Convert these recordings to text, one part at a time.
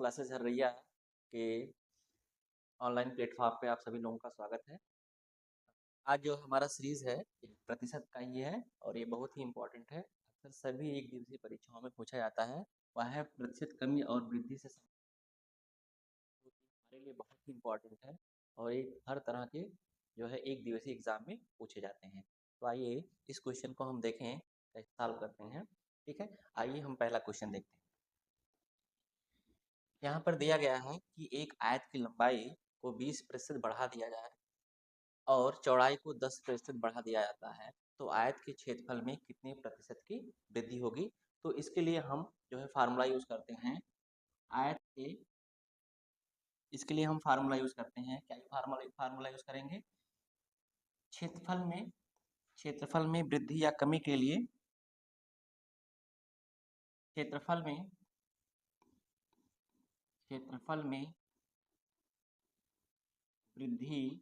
Classes Harraiya के online platform पे आप सभी लोगों का स्वागत है। आज जो हमारा सीरीज़ है प्रतिशत का ही है और ये बहुत ही इम्पोर्टेंट है। अक्सर सभी एक दिवसीय परीक्षाओं में पूछा जाता है, वह है प्रतिशत कमी और वृद्धि से हमारे लिए बहुत ही इम्पोर्टेंट है और ये हर तरह के जो है एक दिवसीय एग्जाम में पूछे जाते हैं। तो आइए इस क्वेश्चन को हम देखें कैसे सॉल्व करते हैं। ठीक है, आइए हम पहला क्वेश्चन देखते हैं। यहाँ पर दिया गया है कि एक आयत की लंबाई को 20% बढ़ा दिया जाए और चौड़ाई को 10% बढ़ा दिया जाता है, तो आयत के क्षेत्रफल में कितने प्रतिशत की वृद्धि होगी। तो इसके लिए हम जो है फार्मूला यूज करते हैं आयत के इसके लिए हम फार्मूला यूज करते हैं। क्या फार्मूला यूज करेंगे? क्षेत्रफल में वृद्धि या कमी के लिए क्षेत्रफल में वृद्धि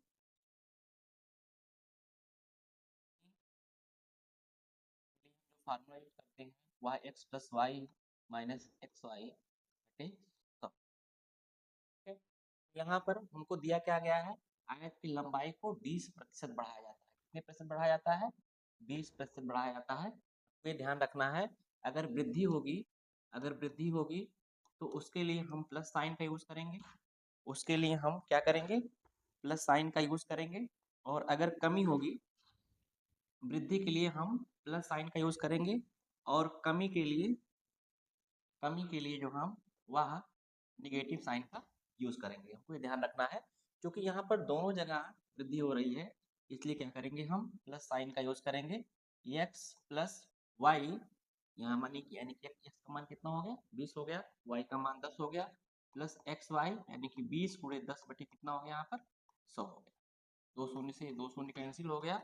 फार्मूला यूज करते हैं y x plus y minus x y बटे 100। यहाँ पर हमको दिया क्या गया है, आयत की लंबाई को 20% बढ़ाया जाता है। कितने प्रतिशत बढ़ाया जाता है? 20% बढ़ाया जाता है। तो ये ध्यान रखना है, अगर वृद्धि होगी तो उसके लिए हम प्लस साइन का यूज करेंगे। उसके लिए हम क्या करेंगे? प्लस साइन का यूज करेंगे। और अगर कमी होगी, वृद्धि के लिए हम प्लस साइन का यूज करेंगे और कमी के लिए जो हम वह निगेटिव साइन का यूज करेंगे। हमको ये ध्यान रखना है, क्योंकि यहाँ पर दोनों जगह वृद्धि हो रही है, इसलिए क्या करेंगे, हम प्लस साइन का यूज करेंगे। x प्लस वाई यहाँ यानी कि x का मान कितना हो गया? 20 हो गया, y का मान 10 हो गया, प्लस एक्स वाई यानी कि 20 गुणे 10 बटे कितना हो गया? यहाँ पर 100 हो गया। 2 शून्य से 2 शून्य कैंसिल हो गया,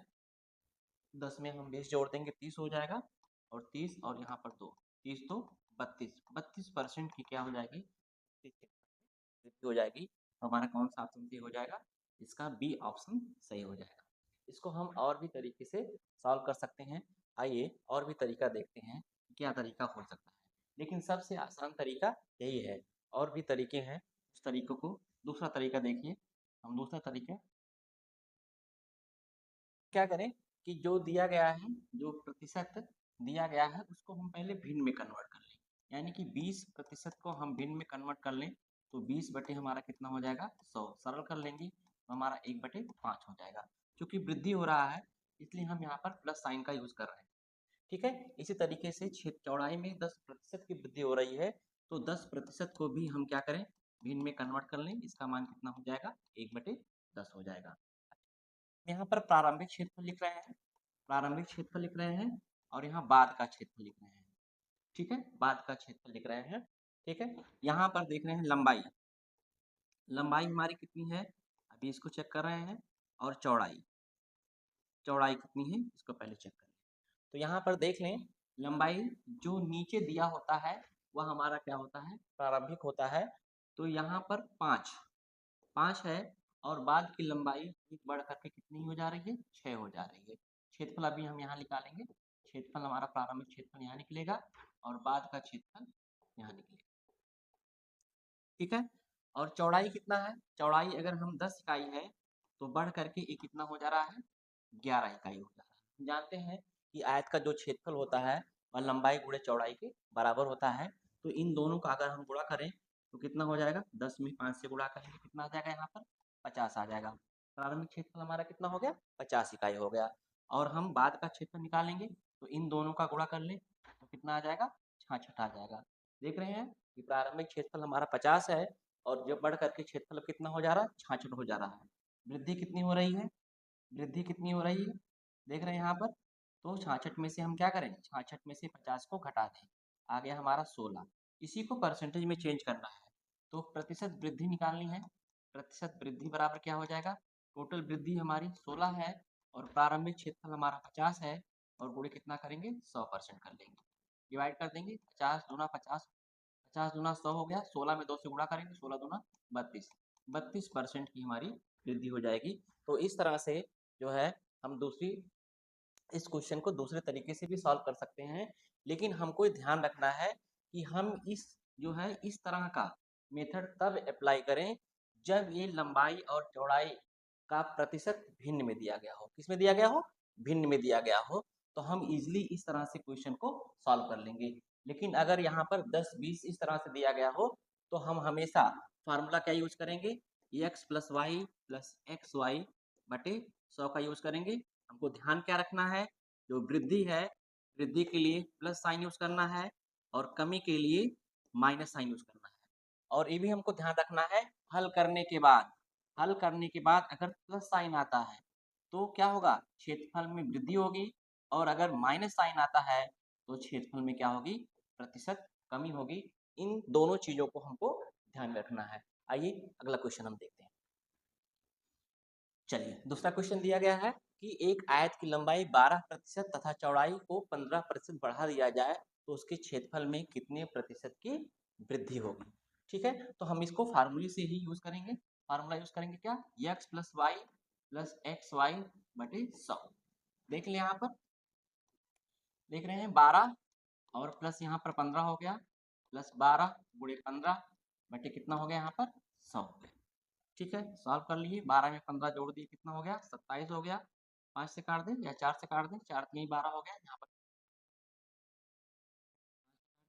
10 में हम 20 जोड़ देंगे 30 हो जाएगा, और 30 और यहाँ पर 2, 30 तो 32% की क्या हो जाएगी? हो जाएगी। हमारा कौन सा ऑप्शन सही हो जाएगा? इसका बी ऑप्शन सही हो जाएगा। इसको हम और भी तरीके से सॉल्व कर सकते हैं। आइए और भी तरीका देखते हैं क्या तरीका हो सकता है, लेकिन सबसे आसान तरीका यही है। और भी तरीके हैं, उस तरीकों को दूसरा तरीका देखिए। हम दूसरा तरीका क्या करें कि जो दिया गया है, जो प्रतिशत दिया गया है, उसको हम पहले भिन्न में कन्वर्ट कर लें। यानी कि 20% को हम भिन्न में कन्वर्ट कर लें तो 20 बटे हमारा कितना हो जाएगा? 100। सरल कर लेंगे तो हमारा 1/5 हो जाएगा। क्योंकि वृद्धि हो रहा है इसलिए हम यहाँ पर प्लस साइन का यूज कर रहे हैं। ठीक है, इसी तरीके से चौड़ाई में 10% की वृद्धि हो रही है, तो 10% को भी हम क्या करें? भिन्न में कन्वर्ट कर लें। इसका मान कितना हो जाएगा? 1/10 हो जाएगा। यहाँ पर प्रारंभिक क्षेत्रफल लिख रहे हैं, और यहाँ बाद का क्षेत्रफल लिख रहे हैं। ठीक है, बाद का क्षेत्रफल लिख रहे हैं। ठीक है, यहाँ पर देख रहे हैं लंबाई हमारी कितनी है, अभी इसको चेक कर रहे हैं, और चौड़ाई कितनी है इसको पहले चेक कर लें। तो यहाँ पर देख लें, लंबाई जो नीचे दिया होता है वह हमारा क्या होता है? प्रारंभिक होता है। तो यहाँ पर 5 है, और बाद की लंबाई बढ़ करके कितनी हो जा रही है? 6 हो जा रही है। क्षेत्रफल अभी हम यहाँ निकालेंगे। क्षेत्रफल हमारा प्रारंभिक क्षेत्रफल यहाँ निकलेगा और बाद का क्षेत्रफल यहाँ निकलेगा। ठीक है, और चौड़ाई कितना है? चौड़ाई अगर हम 10 इकाई है तो बढ़ करके ये कितना हो जा रहा है? 11 इकाई हो जा रहा है। जानते हैं कि आयत का जो क्षेत्रफल होता है वह लंबाई गुणे चौड़ाई के बराबर होता है। तो इन दोनों का अगर हम गुणा करें तो कितना हो जाएगा? 10 में 5 से गुणा करेंगे कितना आ जाएगा? यहाँ पर 50 आ जाएगा। प्रारंभिक क्षेत्रफल हमारा कितना हो गया? 50 इकाई हो गया। और हम बाद का क्षेत्रफल निकालेंगे तो इन दोनों का गुणा कर लें तो कितना आ जाएगा? 66 आ जाएगा। देख रहे हैं कि प्रारंभिक क्षेत्रफल हमारा 50 है और जब बढ़ करके क्षेत्रफल कितना हो जा रहा है? 66 हो जा रहा है। वृद्धि कितनी हो रही है? देख रहे हैं यहाँ पर। तो 66 में से हम क्या करें? 66 में से 50 को घटा दें, आ गया हमारा 16। इसी को परसेंटेज में चेंज करना है, तो प्रतिशत वृद्धि निकालनी है। प्रतिशत वृद्धि बराबर क्या हो जाएगा? टोटल वृद्धि हमारी 16 है और प्रारंभिक क्षेत्रफल हमारा 50 है, और गुणे कितना करेंगे? 100% कर लेंगे। डिवाइड कर देंगे, 50 दूना 50, 50 दूना 100 हो गया, 16 में 2 से गुणा करेंगे, 16 दूना 32% की हमारी वृद्धि हो जाएगी। तो इस तरह से जो है हम इस क्वेश्चन को दूसरे तरीके से भी सॉल्व कर सकते हैं, लेकिन हमको ध्यान रखना है कि हम इस तरह का मेथड तब अप्लाई करें जब ये लंबाई और चौड़ाई का प्रतिशत भिन्न में दिया गया हो। किस में दिया गया हो? भिन्न में दिया गया हो, तो हम इजीली इस तरह से क्वेश्चन को सॉल्व कर लेंगे। लेकिन अगर यहाँ पर 10, 20 इस तरह से दिया गया हो तो हम हमेशा फार्मूला क्या यूज करेंगे? x plus y plus x y बटे 100 का यूज करेंगे। हमको ध्यान क्या रखना है? जो वृद्धि है, वृद्धि के लिए प्लस साइन यूज करना है और कमी के लिए माइनस साइन यूज करना है। और ये भी हमको ध्यान रखना है, हल करने के बाद अगर प्लस साइन आता है तो क्या होगा? क्षेत्रफल में वृद्धि होगी, और अगर माइनस साइन आता है तो क्षेत्रफल में क्या होगी? प्रतिशत कमी होगी। इन दोनों चीजों को हमको ध्यान में रखना है। आइए अगला क्वेश्चन हम देखते हैं। चलिए, दूसरा क्वेश्चन दिया गया है कि एक आयत की लंबाई 12% तथा चौड़ाई को 15% बढ़ा दिया जाए तो उसके क्षेत्रफल में कितने प्रतिशत की वृद्धि होगी? ठीक है, तो हम इसको फार्मूले से ही यूज करेंगे। फार्मूला यूज करेंगे क्या? x plus y plus x y बटे 100। देख लें, यहाँ पर देख रहे हैं 12 और प्लस यहाँ पर 15 हो गया, प्लस 12 गुणे 15 बटे कितना हो गया? यहाँ पर 100। ठीक है, सॉल्व कर लिए। 12 में 15 जोड़ दिए, कितना हो गया? 27 हो गया। 5 से काट दें या 4 से काट दें? 4 3 12 हो गया। यहाँ पर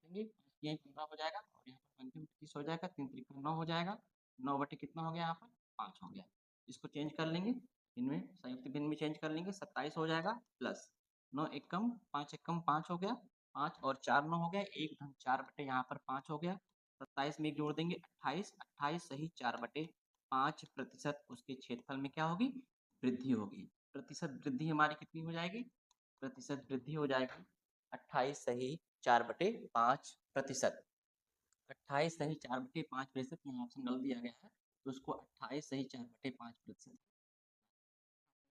काटेंगे, 5 3 15 हो जाएगा और यहाँ पर 5 25 हो जाएगा, 3 3 9 हो जाएगा। 9 बटे कितना हो गया? यहाँ पर 5 हो गया। इसको चेंज कर लेंगे, इनमें संयुक्त भिन्न में चेंज कर लेंगे। 27 हो जाएगा प्लस 9 एकम 5 एकम 5 हो गया, 5 और 4 9 हो गया। 1 धन 4 बटे यहाँ पर 5 हो गया। 27 में एक जोड़ देंगे 28, 28 सही 4 बटे 5% उसके क्षेत्रफल में क्या होगी? वृद्धि होगी। प्रतिशत वृद्धि हमारी कितनी हो जाएगी? प्रतिशत वृद्धि हो जाएगी 28 सही 4/5%। 28 सही 4/5%, यहाँ ऑप्शन गलत दिया गया है तो उसको 28 सही 4/5%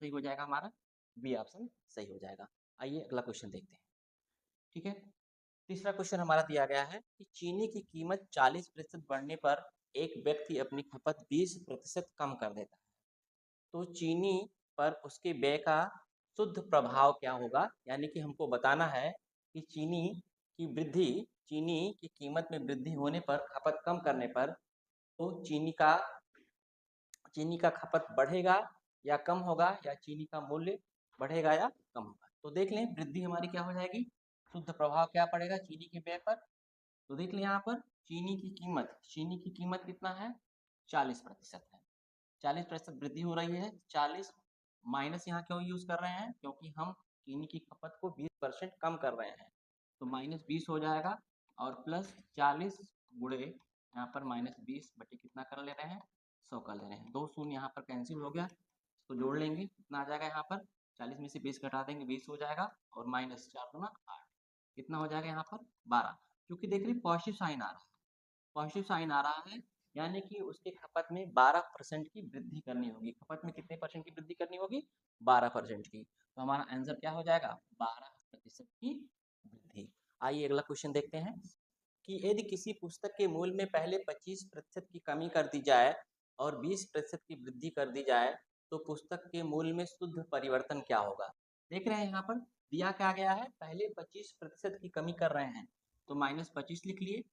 सही हो जाएगा हमारा। बी ऑप्शन सही हो जाएगा। आइए अगला क्वेश्चन देखते हैं। ठीक है, तीसरा क्वेश्चन हमारा दिया गया है कि चीनी की कीमत 40% बढ़ने पर एक व्यक्ति अपनी खपत 20% कम कर देता है, तो चीनी पर उसके व्यय का शुद्ध प्रभाव क्या होगा? यानी कि हमको बताना है कि चीनी की कीमत में वृद्धि होने पर, खपत कम करने पर, तो चीनी का खपत बढ़ेगा या कम होगा, या चीनी का मूल्य बढ़ेगा या कम होगा। तो देख लें, वृद्धि हमारी क्या हो जाएगी? शुद्ध प्रभाव क्या पड़ेगा चीनी के व्यय पर? तो देख लें यहाँ पर चीनी की कीमत कितना है? 40% है। 40% वृद्धि हो रही है। 40 माइनस यहाँ क्यों यूज कर रहे हैं? क्योंकि हम चीनी की खपत को 20% कम कर रहे हैं, तो -20 हो जाएगा और प्लस 40 गुणे यहाँ पर -20 बटे कितना कर ले रहे हैं? 100 कर ले रहे हैं। 2 शून्य यहाँ पर कैंसिल हो गया, इसको जोड़ लेंगे, कितना आ जाएगा? यहाँ पर 40 में से 20 घटा देंगे, 20 हो जाएगा और -4 गुना 8 कितना हो जाएगा? यहाँ पर 12। क्योंकि देख रहे पॉजिटिव साइन आ रहा है, पॉजिटिव साइन आ रहा है, यानी कि उसके खपत में 12% की वृद्धि करनी होगी। खपत में कितने परसेंट की वृद्धि करनी होगी? 12% की। तो हमारा आंसर क्या हो जाएगा? 12% की वृद्धि। आइए अगला क्वेश्चन देखते हैं कि यदि किसी पुस्तक के मूल्य में पहले 25% की कमी कर दी जाए और 20% की वृद्धि कर दी जाए तो पुस्तक के मूल्य में शुद्ध परिवर्तन क्या होगा? देख रहे हैं यहाँ पर दिया क्या गया है? पहले 25% की कमी कर रहे हैं तो -25 लिख लिए,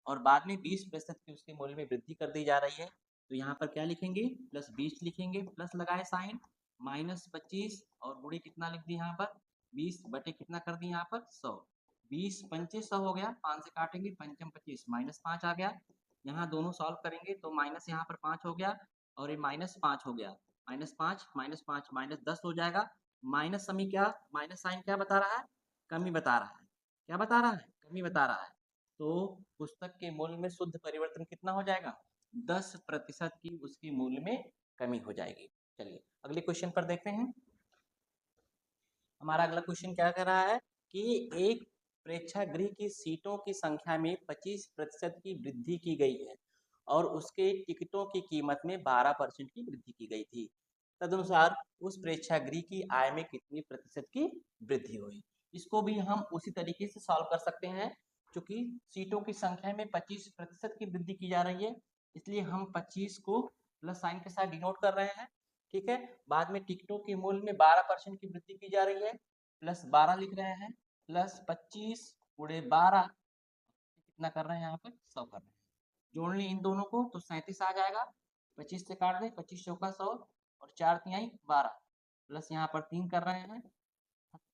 और बाद में 20% की उसके मूल्य में वृद्धि कर दी जा रही है, तो यहाँ पर क्या लिखेंगे? +20 लिखेंगे, प्लस लगाए साइन, -25 और गुणे कितना लिख दिए यहाँ पर? 20 बटे कितना कर दिए यहाँ पर? 100। 20 पंचे 100 हो गया, 5 से काटेंगे, पंचम 25 -5 आ गया। यहाँ दोनों सॉल्व करेंगे तो माइनस यहाँ पर 5 हो गया और ये -5 हो गया। -5 -5 -10 हो जाएगा। माइनस समी क्या, माइनस साइन क्या बता रहा है? कमी बता रहा है। क्या बता रहा है? कमी बता रहा है। तो पुस्तक के मूल्य में शुद्ध परिवर्तन कितना हो जाएगा? 10% की उसके मूल्य में कमी हो जाएगी। चलिए अगले क्वेश्चन पर देखते हैं। हमारा अगला क्वेश्चन क्या कर रहा है कि एक प्रेक्षागृह की सीटों की संख्या में 25% की वृद्धि की गई है और उसके टिकटों की कीमत में 12% की वृद्धि की गई थी। तदनुसार उस प्रेक्षागृह की आय में कितनी प्रतिशत की वृद्धि हुई? इसको भी हम उसी तरीके से सॉल्व कर सकते हैं। क्योंकि सीटों की संख्या में 25% की वृद्धि की जा रही है, इसलिए हम 25 को प्लस साइन के साथ डिनोट कर रहे हैं। ठीक है, बाद में टिकटों के मूल्य में 12% की वृद्धि की जा रही है, प्लस 12 लिख रहे हैं, प्लस 25 गुणे 12 कितना कर रहे हैं? यहाँ पर 100 कर रहे हैं। जोड़ लें इन दोनों को तो 37 आ जाएगा। 25 से काट दें, 25 चौका 100 और 4 तिहाई 12 प्लस यहाँ पर 3 कर रहे हैं।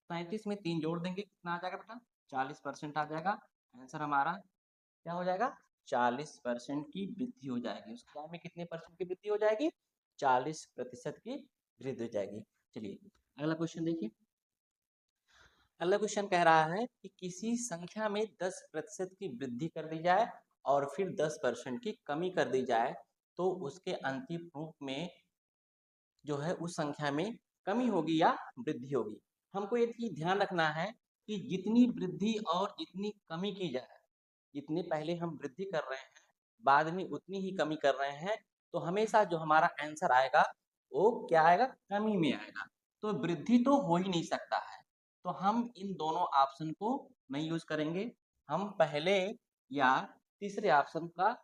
37 में 3 जोड़ देंगे कितना आ जाएगा बेटा? 40% आ जाएगा। आंसर हमारा क्या हो जाएगा? 40% की वृद्धि हो जाएगी। उसके आय में कितने परसेंट की वृद्धि हो जाएगी? 40% की वृद्धि हो जाएगी। चलिए अगला क्वेश्चन देखिए। अगला क्वेश्चन कह रहा है कि किसी संख्या में 10% की वृद्धि कर दी जाए और फिर 10% की कमी कर दी जाए तो उसके अंतिम रूप में जो है उस संख्या में कमी होगी या वृद्धि होगी। हमको ये चीज ध्यान रखना है कि जितनी वृद्धि और जितनी कमी की जाए, जितने पहले हम वृद्धि कर रहे हैं बाद में उतनी ही कमी कर रहे हैं, तो हमेशा जो हमारा आंसर आएगा वो क्या आएगा? कमी में आएगा। तो वृद्धि तो हो ही नहीं सकता है, तो हम इन दोनों ऑप्शन को नहीं यूज करेंगे। हम पहले या तीसरे ऑप्शन का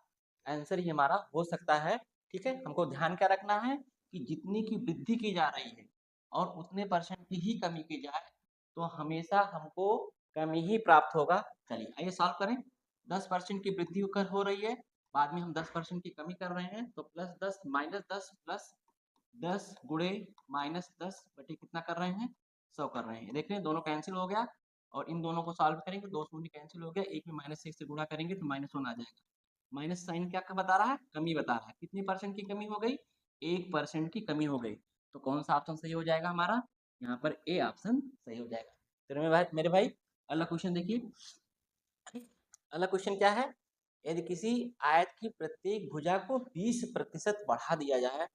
आंसर ही हमारा हो सकता है। ठीक है, हमको ध्यान क्या रखना है कि जितनी की वृद्धि की जा रही है और उतने परसेंट की ही कमी की जाए तो हमेशा हमको कमी ही प्राप्त होगा। चलिए आइए सॉल्व करें। 10% की वृद्धि होकर हो रही है, बाद में हम 10% की कमी कर रहे हैं, तो प्लस 10 माइनस 10 प्लस 10 गुणे माइनस 10 बटे कितना कर रहे हैं? 100 कर रहे हैं। देख रहे हैं दोनों कैंसिल हो गया और इन दोनों को सॉल्व करेंगे, दो शून्य कैंसिल हो गया, एक में माइनस 6 से गुणा करेंगे तो -1 आ जाएगा। माइनस साइन क्या बता रहा है? कमी बता रहा है। कितनी परसेंट की कमी हो गई? 1% की कमी हो गई। तो कौन सा ऑप्शन सही हो जाएगा हमारा? यहाँ पर ए ऑप्शन सही हो जाएगा। तो मेरे भाई अगला क्वेश्चन देखिए। अगला क्वेश्चन क्या है? यदि किसी आयत की प्रत्येक भुजा को 20% बढ़ा दिया जाए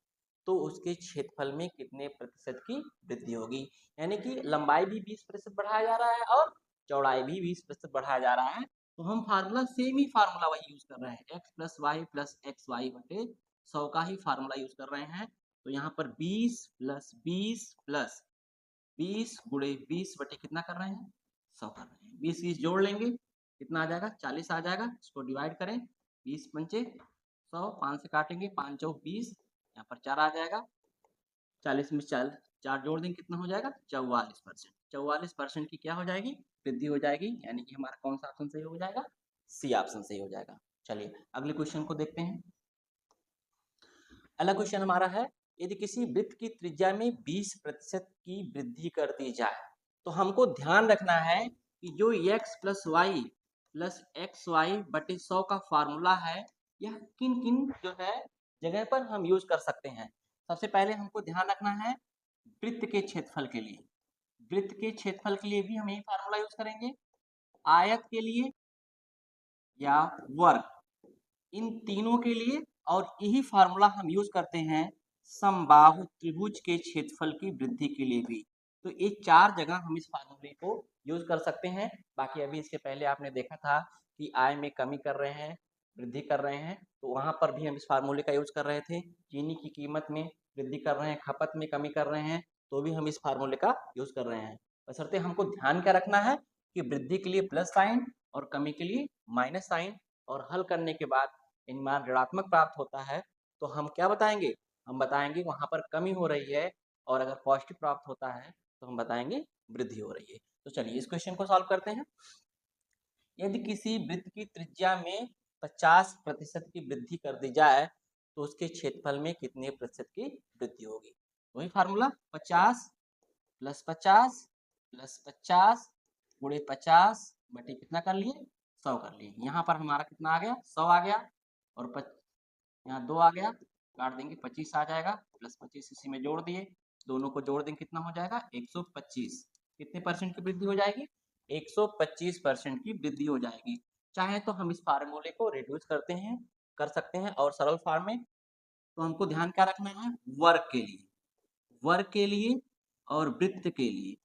तो उसके क्षेत्रफल में कितने प्रतिशत की वृद्धि होगी? यानी कि लंबाई भी 20% बढ़ाया जा रहा है और चौड़ाई भी 20% बढ़ाया जा रहा है। तो हम फार्मूला सेम ही फार्मूला वही यूज कर रहे हैं, x plus y plus x y बटे 100 का ही फार्मूला यूज कर रहे हैं। तो यहाँ पर 20 प्लस 20 प्लस 20 गुणे 20 बटे कितना कर रहे हैं? 100 कर रहे हैं। 20 20 जोड़ लेंगे कितना आ जाएगा? 40 आ जाएगा। इसको डिवाइड करें, 20 पंचे 100, 5 से काटेंगे, 5 चौक 20, यहाँ पर 4 आ जाएगा। 40 में 4 जोड़ देंगे कितना हो जाएगा? 44%। 44% की क्या हो जाएगी? वृद्धि हो जाएगी। यानी कि हमारा कौन सा ऑप्शन सही हो जाएगा? सी ऑप्शन सही हो जाएगा। चलिए अगले क्वेश्चन को देखते हैं। अगला क्वेश्चन हमारा है, यदि किसी वृत्त की त्रिज्या में 20% की वृद्धि कर दी जाए तो हमको ध्यान रखना है कि जो x plus y plus x y बटे 100 का फार्मूला है यह किन किन जो है जगह पर हम यूज कर सकते हैं। सबसे पहले हमको ध्यान रखना है वृत्त के क्षेत्रफल के लिए। वृत्त के क्षेत्रफल के लिए भी हम यही फार्मूला यूज करेंगे। आयत के लिए या वर्ग, इन तीनों के लिए, और यही फार्मूला हम यूज करते हैं समबाहु त्रिभुज के क्षेत्रफल की वृद्धि के लिए भी। तो ये 4 जगह हम इस फार्मूले को यूज कर सकते हैं। बाकी अभी इसके पहले आपने देखा था कि आय में कमी कर रहे हैं, वृद्धि कर रहे हैं, तो वहां पर भी हम इस फार्मूले का यूज कर रहे थे। चीनी की कीमत में वृद्धि कर रहे हैं, खपत में कमी कर रहे हैं, तो भी हम इस फार्मूले का यूज कर रहे हैं। बशर्ते हमको ध्यान क्या रखना है कि वृद्धि के लिए प्लस साइन और कमी के लिए माइनस साइन, और हल करने के बाद इन मान ऋणात्मक प्राप्त होता है तो हम क्या बताएंगे? हम बताएंगे वहां पर कमी हो रही है, और अगर पॉजिटिव प्राप्त होता है तो हम बताएंगे वृद्धि हो रही है। तो चलिए इस क्वेश्चन को सॉल्व करते हैं। यदि किसी वृत्त की त्रिज्या में 50% की वृद्धि कर दी जाए तो उसके क्षेत्रफल में कितने प्रतिशत की वृद्धि होगी? वही फार्मूला 50 प्लस 50 प्लस 50 गुणे 50 बटे कितना कर लिए? 100 कर लिए। यहाँ पर हमारा कितना आ गया? 100 आ गया, और यहाँ 2 आ गया, काट देंगे 25 आ जाएगा, प्लस 25 इसी में जोड़ दिए, दोनों को जोड़ देंगे कितना हो जाएगा? 125। कितने परसेंट की वृद्धि हो जाएगी? 125% की वृद्धि हो जाएगी। चाहे तो हम इस फार्मूले को रिड्यूस करते हैं, कर सकते हैं, और सरल फॉर्म में। तो हमको ध्यान क्या रखना है? वर्ग के लिए, वर्ग के लिए और वृत्त के लिए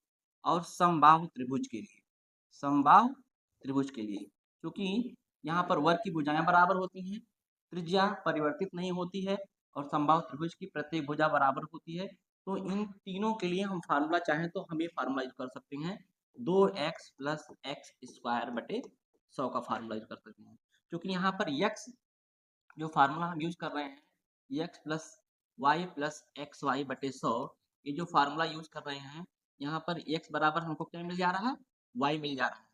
और समबाहु त्रिभुज के लिए, समबाहु त्रिभुज के लिए, क्योंकि यहाँ पर वर्ग की भुजाएं बराबर होती हैं, त्रिज्या परिवर्तित नहीं होती है, और समबाहु त्रिभुज की प्रत्येक भुजा बराबर होती है। तो इन तीनों के लिए हम फार्मूला चाहें तो हम ये फार्मूला यूज कर सकते हैं, 2x प्लस एक्स स्क्वायर बटे 100 का फार्मूला यूज कर सकते हैं। क्योंकि यहाँ पर x जो फार्मूला हम यूज कर रहे हैं, x plus y plus x y बटे 100, ये जो फार्मूला यूज कर रहे हैं, यहाँ पर x बराबर हमको क्या मिल जा रहा है? y मिल जा रहा है।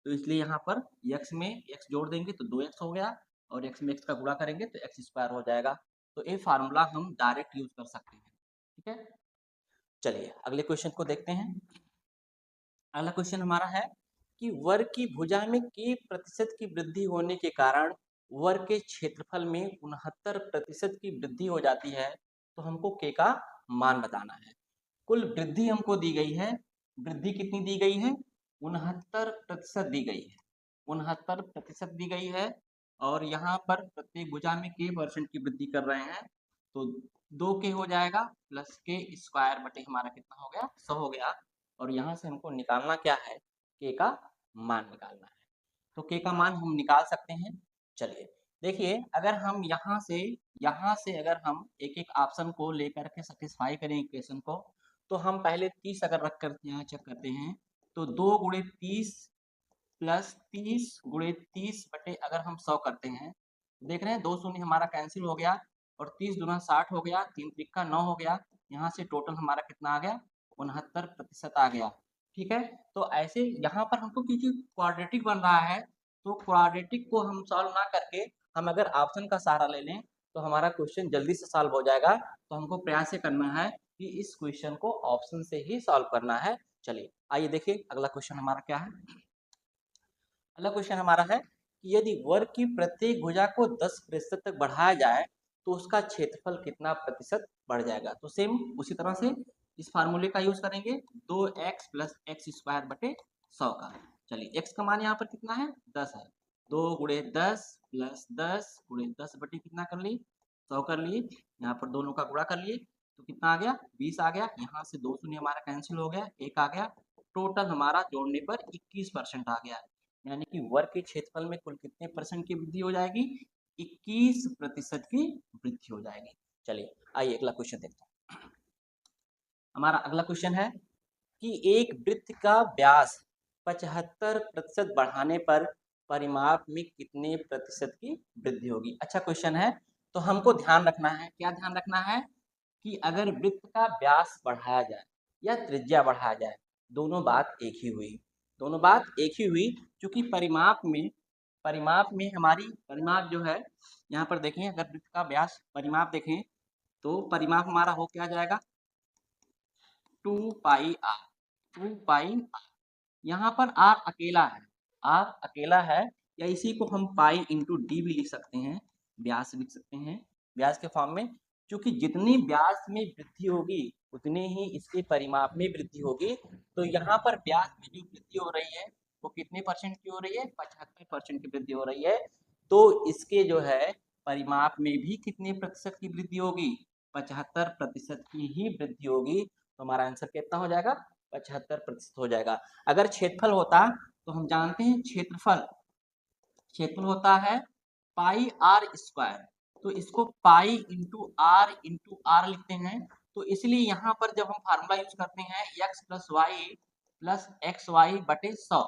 तो इसलिए यहाँ पर x में x जोड़ देंगे तो 2x हो गया, और x में x का गुणा करेंगे तो x स्क्वायर हो जाएगा। तो ये फार्मूला हम डायरेक्ट यूज कर सकते हैं। ठीक है, चलिए अगले क्वेश्चन को देखते हैं। अगला क्वेश्चन हमारा है कि वर्ग की भुजा में k% की वृद्धि होने के कारण वर्ग के क्षेत्रफल में 69% की वृद्धि हो जाती है, तो हमको k का मान बताना है। कुल वृद्धि हमको दी गई है, वृद्धि कितनी दी गई है, 69% दी गई है, 69% दी गई है। और यहाँ पर प्रत्येक भुजा में k% की वृद्धि कर रहे हैं, तो 2k हो जाएगा प्लस के स्क्वायर बटे हमारा कितना हो गया, 100 हो गया। और यहाँ से हमको निकालना क्या है, k का मान निकालना है। तो k का मान हम निकाल सकते हैं। चलिए देखिए, अगर हम यहाँ से अगर हम एक एक ऑप्शन को लेकर के सेटिस्फाई करें इक्वेशन को, तो हम पहले 30 अगर रख कर यहाँ चेक करते हैं, तो 2 गुणे 30 प्लस 30 गुणे 30 बटे अगर हम 100 करते हैं, देख रहे हैं 2 शून्य हमारा कैंसिल हो गया और 30 दूना 60 हो गया, 3 तिक्का 9 हो गया। यहाँ से टोटल हमारा कितना आ गया, 69% आ गया। ठीक है, तो ऐसे यहाँ पर हमको क्योंकि क्वाड्रेटिक बन रहा है, तो क्वाड्रेटिक को हम सॉल्व ना करके हम अगर ऑप्शन का सहारा ले लें तो हमारा क्वेश्चन जल्दी से सॉल्व हो जाएगा। तो हमको प्रयास ये करना है कि इस क्वेश्चन को ऑप्शन से ही सॉल्व करना है। चलिए आइए देखिए अगला क्वेश्चन हमारा क्या है। अगला क्वेश्चन हमारा है कि यदि वर्ग की प्रत्येक भुजा को 10% तक बढ़ाया जाए तो उसका क्षेत्रफल कितना प्रतिशत बढ़ जाएगा। तो सेम उसी तरह से इस फार्मूले का यूज करेंगे, 2x प्लस एक्स स्क्वायर बटे 100 का। चलिए x का मान यहाँ पर कितना है, 10 है, 2 गुणे 10 प्लस 10 गुणे 10 बटे कितना कर लिए, 100 कर लिए। यहाँ पर दोनों का गुणा कर लिए तो कितना आ गया, 20 आ गया। यहाँ से 2 शून्य हमारा कैंसिल हो गया, 1 आ गया। टोटल हमारा जोड़ने पर 21% आ गया, यानी कि वर्ग के क्षेत्रफल में कुल कितने परसेंट की वृद्धि हो जाएगी, 21% की वृद्धि हो जाएगी। चलिए आइए अगला क्वेश्चन देखते हैं। हमारा अगला क्वेश्चन है कि एक वृत्त का व्यास 75% बढ़ाने पर परिमाप में कितने प्रतिशत की वृद्धि होगी। अच्छा क्वेश्चन है, तो हमको ध्यान रखना है, क्या ध्यान रखना है कि अगर वृत्त का व्यास बढ़ाया जाए या त्रिज्या बढ़ाया जाए, दोनों बात एक ही हुई, दोनों बात एक ही हुई। क्योंकि परिमाप में हमारी परिमाप जो है, यहाँ पर देखें अगर वृत्त का व्यास परिमाप देखें तो परिमाप हमारा हो क्या जाएगा, 2 पाई आर, 2 पाई आर। यहाँ पर आर अकेला है, आर अकेला है, या इसी को हम पाई इंटू डी भी लिख सकते हैं, व्यास लिख सकते हैं व्यास के फॉर्म में। क्योंकि जितनी व्यास में वृद्धि होगी उतने ही इसके परिमाप में वृद्धि होगी। तो यहाँ पर व्यास में जो वृद्धि हो रही है वो कितने परसेंट की हो रही है, 75% की वृद्धि हो रही है। तो इसके जो है परिमाप में भी कितने प्रतिशत की वृद्धि होगी, 75% की ही वृद्धि होगी। तो हमारा आंसर कितना हो जाएगा, 75% हो जाएगा। अगर क्षेत्रफल होता तो हम जानते हैं क्षेत्रफल होता है पाई आर स्क्वायर, तो इसको पाई इंटू आर लिखते हैं। तो इसलिए यहाँ पर जब हम फार्मूला यूज करते हैं x plus y plus x y बटे 100,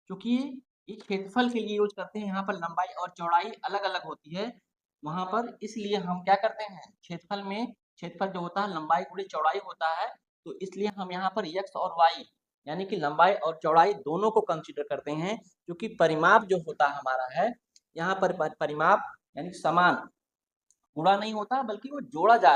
क्योंकि ये क्षेत्रफल के लिए यूज करते हैं, यहाँ पर लंबाई और चौड़ाई अलग अलग होती है वहां पर, इसलिए हम क्या करते हैं क्षेत्रफल में, क्षेत्रफल जो होता है लंबाई गुणे चौड़ाई होता है, तो इसलिए हम यहाँ पर x और y यानी कि लंबाई और चौड़ाई दोनों को कंसीडर करते हैं। क्योंकि परिमाप जो होता हमारा है यहाँ पर परिमाप यानी समान गुणा नहीं होता बल्कि वो जोड़ा जा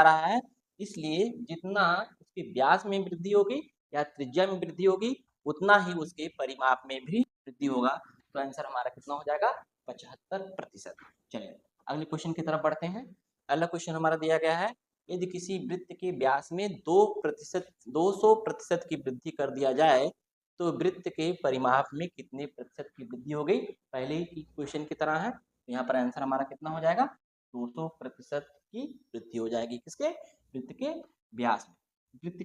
रहा है। इसलिए जितना उसके व्यास में वृद्धि होगी या त्रिज्या में वृद्धि होगी उतना ही उसके परिमाप में भी वृद्धि होगा। तो आंसर हमारा कितना हो जाएगा, 75%। चलिए अगले क्वेश्चन की तरफ बढ़ते हैं। अगला क्वेश्चन हमारा दिया गया है, यदि किसी वृत्त के व्यास में 200% की वृद्धि कर दिया जाए तो वृत्त के परिमाप में कितने प्रतिशत की वृद्धि हो गई। पहले ही क्वेश्चन की तरह है, तो यहाँ पर आंसर हमारा कितना हो जाएगा, 200% की वृद्धि हो जाएगी किसके, वृत्त के व्यास में, वृत्त के